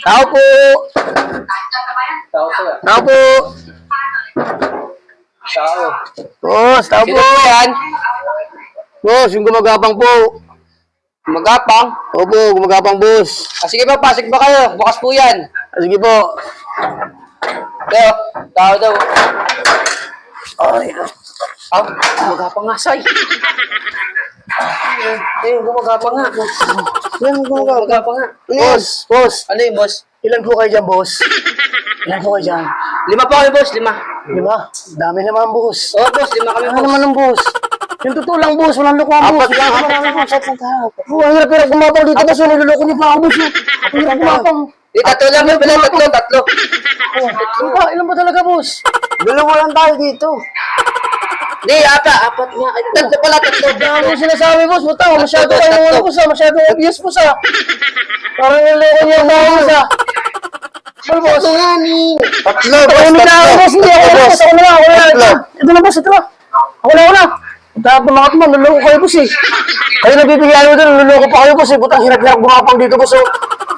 Tao po. Tao to. Tao po. Tao. Boss, tao po. Sino po yan? Boss, yung gumagapang po. Magapang. Opo, gumagapang boss. Sige pa, pasok ba kayo? Bukas po yan. Sige po. Leo, tao daw. Ay, Ah, magapang nga, say. Gumagapang nga. yan, gumagapang. Magapang nga. Boss, boss. Ano yung boss? Ilan po kayo dyan, boss? Ilan po kayo dyan? 5 po kayo, boss. 5. 5. Dami naman, boss. Oo, boss. 5 kami, Ano boss. naman ng boss? Yung totoo lang, boss. Walang lukuhan, boss. Apat lang. Oo, ang hirap gumapang dito, boss. Niloloko niyo pa ako, boss. Ang hirap gumapang. Tatlo lang yun pala. Tatlo. Ilan ba talaga, boss? Dalawa lang tayo dito. Hindi, apat nga. Tatlo pala, tatlo. Ano yung sinasabi, boss? Buta, masyado kayo ano, boss, masyado obvious, boss, Parang niloloko niyo pa ako, boss, Ano, boss? Tatlo, Hindi na ako, boss. Hindi ako, boss. Ako na lang, ako na lang. Ito na, boss, ito na. Ako na. Tapos mga tuman, nuloko kayo, boss, Kayo nabibigyan mo doon, nuloko pa kayo, boss, Butang hirap-hirap gumapang dito, boss,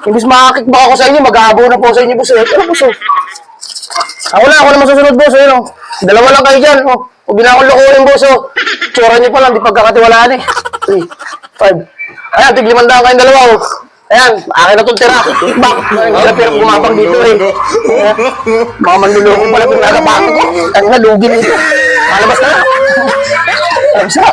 Imbis makakikbak ako sa inyo, mag-aabo na po sa inyo, boss, Ito na, boss, Ako na masusunod, boss, Dalawa lang kayo dyan, Huwag na akong lokohin, boss, Tsura niyo pa lang, di pagkakatiwalaan, 3, 5. Ayan, tig-500 kayong dalawa, Ayan, akin na itong tira. Hirap-hirap gumapang dito, Mga manluloko pala kung nalabahan ko. Ang nalugi nito. Malabas na. Malabas na.